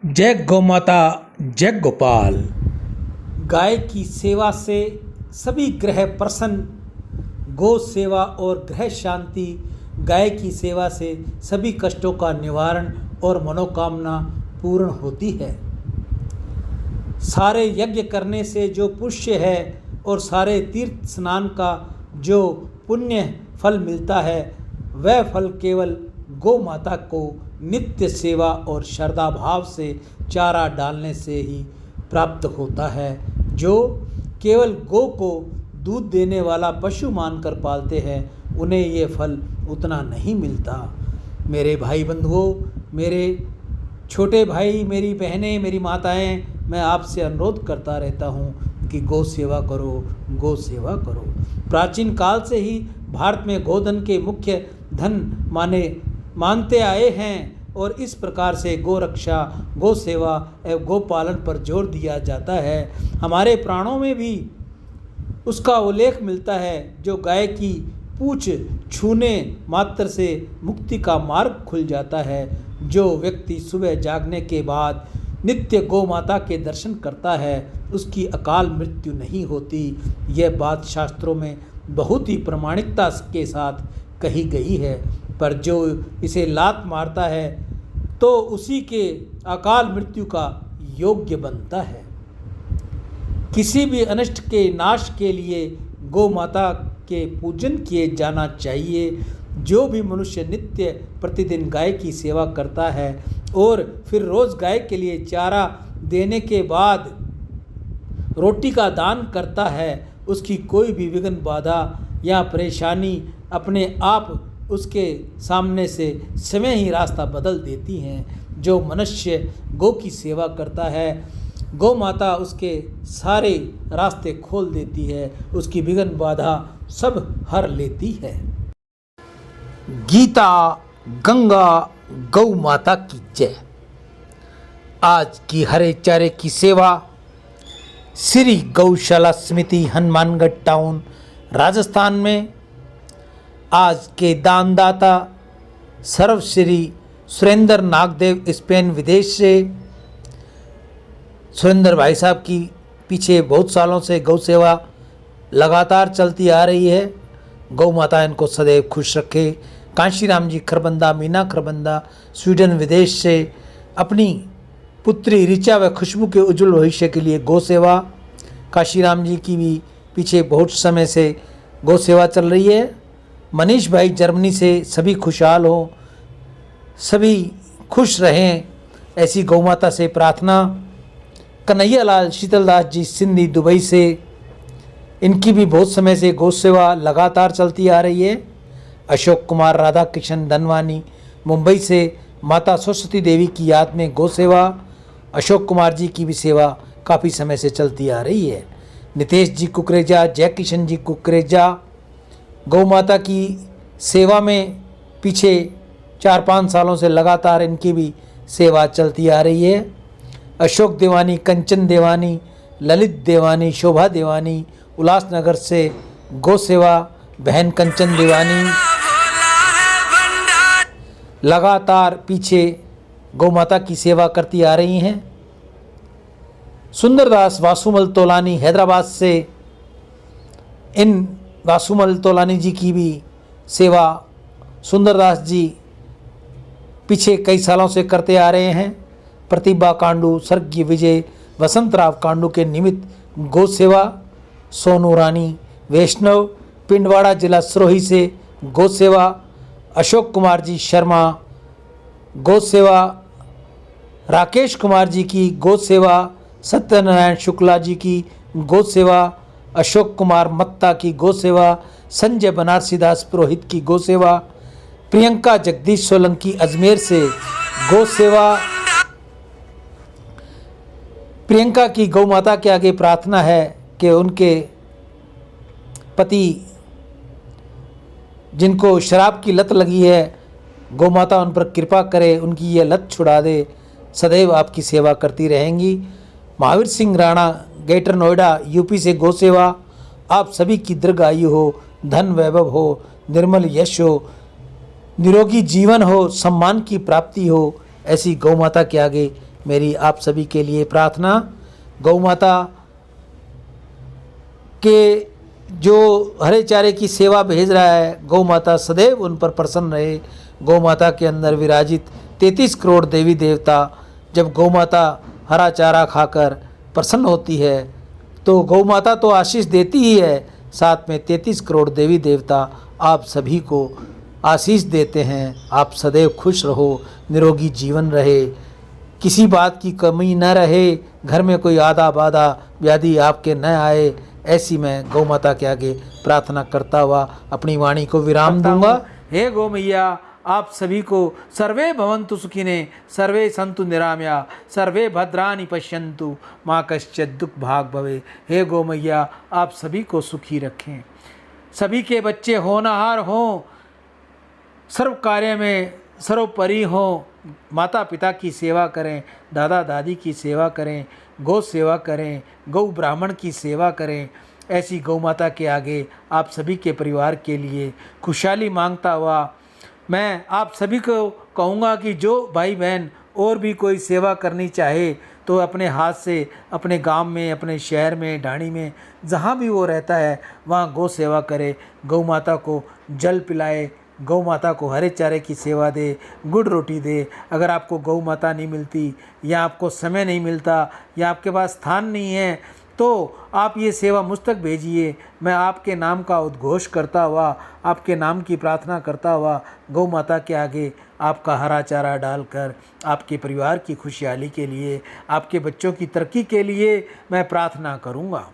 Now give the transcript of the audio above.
जय गौ माता, जय गोपाल। गाय की सेवा से सभी ग्रह प्रसन्न, गौ सेवा और ग्रह शांति। गाय की सेवा से सभी कष्टों का निवारण और मनोकामना पूर्ण होती है। सारे यज्ञ करने से जो पुण्य है और सारे तीर्थ स्नान का जो पुण्य फल मिलता है, वह फल केवल गौ माता को नित्य सेवा और श्रद्धा भाव से चारा डालने से ही प्राप्त होता है। जो केवल गौ को दूध देने वाला पशु मानकर पालते हैं, उन्हें ये फल उतना नहीं मिलता। मेरे भाई बंधुओं, मेरे छोटे भाई, मेरी बहनें, मेरी माताएं, मैं आपसे अनुरोध करता रहता हूँ कि गौ सेवा करो, गौ सेवा करो। प्राचीन काल से ही भारत में गोधन के मुख्य धन मानते आए हैं और इस प्रकार से गौ रक्षा, गौ सेवा एवं गौ पालन पर जोर दिया जाता है। हमारे प्राणों में भी उसका उल्लेख मिलता है। जो गाय की पूंछ छूने मात्र से मुक्ति का मार्ग खुल जाता है। जो व्यक्ति सुबह जागने के बाद नित्य गौ माता के दर्शन करता है, उसकी अकाल मृत्यु नहीं होती। यह बात शास्त्रों में बहुत ही प्रामाणिकता के साथ कही गई है। पर जो इसे लात मारता है तो उसी के अकाल मृत्यु का योग्य बनता है। किसी भी अनिष्ट के नाश के लिए गौ माता के पूजन किए जाना चाहिए। जो भी मनुष्य नित्य प्रतिदिन गाय की सेवा करता है और फिर रोज़ गाय के लिए चारा देने के बाद रोटी का दान करता है, उसकी कोई भी विघ्न, बाधा या परेशानी अपने आप उसके सामने से समय ही रास्ता बदल देती हैं। जो मनुष्य गौ की सेवा करता है, गौ माता उसके सारे रास्ते खोल देती है, उसकी विघ्न बाधा सब हर लेती है। गीता गंगा गौ माता की जय। आज की हरे चारे की सेवा श्री गौशाला समिति, हनुमानगढ़ टाउन, राजस्थान में आज के दानदाता सर्वश्री सुरेंद्र नागदेव, स्पेन विदेश से। सुरेंद्र भाई साहब की पीछे बहुत सालों से गौ सेवा लगातार चलती आ रही है। गौ माता इनको सदैव खुश रखे। कांशीराम जी खरबंदा, मीना खरबंदा, स्वीडन विदेश से अपनी पुत्री ऋचा व खुशबू के उज्जवल भविष्य के लिए गौ सेवा। काशीराम जी की भी पीछे बहुत समय से गौ सेवा चल रही है। मनीष भाई जर्मनी से सभी खुशहाल हों, सभी खुश रहें, ऐसी गौ माता से प्रार्थना। कन्हैया लाल शीतलदास जी सिंधी दुबई से, इनकी भी बहुत समय से गौ सेवा लगातार चलती आ रही है। अशोक कुमार राधा किशन धनवानी मुंबई से माता सरस्वती देवी की याद में गौ सेवा। अशोक कुमार जी की भी सेवा काफ़ी समय से चलती आ रही है। नितेश जी कुकरेजा, जय किशन जी कुकरेजा गौ माता की सेवा में पीछे 4-5 सालों से लगातार इनकी भी सेवा चलती आ रही है। अशोक देवानी, कंचन देवानी, ललित देवानी, शोभा देवानी उल्लासनगर से गौ सेवा। बहन कंचन देवानी लगातार पीछे गौ माता की सेवा करती आ रही हैं। सुंदरदास वासुमल तोलानी हैदराबाद से, इन वासुमल तोलानी जी की भी सेवा सुंदरदास जी पीछे कई सालों से करते आ रहे हैं। प्रतिभा कांडू, स्वर्गीय विजय वसंतराव कांडू के निमित्त गौ सेवा। सोनू रानी वैष्णव पिंडवाड़ा जिला सिरोही से गौ सेवा। अशोक कुमार जी शर्मा गौ सेवा। राकेश कुमार जी की गौ सेवा। सत्यनारायण शुक्ला जी की गौ सेवा। अशोक कुमार मत्ता की गौ सेवा। संजय बनारसीदास पुरोहित की गौ सेवा। प्रियंका जगदीश सोलंकी अजमेर से गौ सेवा। प्रियंका की गौ माता के आगे प्रार्थना है कि उनके पति जिनको शराब की लत लगी है, गौ माता उन पर कृपा करे, उनकी ये लत छुड़ा दे। सदैव आपकी सेवा करती रहेंगी। महावीर सिंह राणा ग्रेटर नोएडा यूपी से गौ सेवा। आप सभी की दीर्घायु हो, धन वैभव हो, निर्मल यश हो, निरोगी जीवन हो, सम्मान की प्राप्ति हो, ऐसी गौ माता के आगे मेरी आप सभी के लिए प्रार्थना। गौ माता के जो हरे चारे की सेवा भेज रहा है, गौ माता सदैव उन पर प्रसन्न रहे। गौ माता के अंदर विराजित 33 करोड़ देवी देवता, जब गौ माता हरा चारा खाकर प्रसन्न होती है तो गौ माता तो आशीष देती ही है, साथ में 33 करोड़ देवी देवता आप सभी को आशीष देते हैं। आप सदैव खुश रहो, निरोगी जीवन रहे, किसी बात की कमी न रहे, घर में कोई आधा बाधा व्याधि आपके न आए, ऐसी मैं गौ माता के आगे प्रार्थना करता हुआ अपनी वाणी को विराम दूंगा। हे गौ मैया, आप सभी को सर्वे भवन्तु सुखिने, सर्वे सन्तु निरामया, सर्वे भद्राणि पश्यन्तु, माँ कश्चित् दुख भाग भवे। हे गौ मैया, आप सभी को सुखी रखें, सभी के बच्चे होनहार हों, सर्व कार्य में सर्वोपरि हों, माता पिता की सेवा करें, दादा दादी की सेवा करें, गौ सेवा करें, गौ ब्राह्मण की सेवा करें। ऐसी गौ माता के आगे आप सभी के परिवार के लिए खुशहाली मांगता हुआ मैं आप सभी को कहूँगा कि जो भाई बहन और भी कोई सेवा करनी चाहे तो अपने हाथ से अपने गांव में, अपने शहर में, ढाणी में, जहाँ भी वो रहता है वहाँ गौ सेवा करे, गौ माता को जल पिलाए, गौ माता को हरे चारे की सेवा दे, गुड़ रोटी दे। अगर आपको गौ माता नहीं मिलती या आपको समय नहीं मिलता या आपके पास स्थान नहीं है तो आप ये सेवा मुझ तक भेजिए। मैं आपके नाम का उद्घोष करता हुआ, आपके नाम की प्रार्थना करता हुआ गौ माता के आगे आपका हरा चारा डालकर आपके परिवार की खुशहाली के लिए, आपके बच्चों की तरक्की के लिए मैं प्रार्थना करूँगा।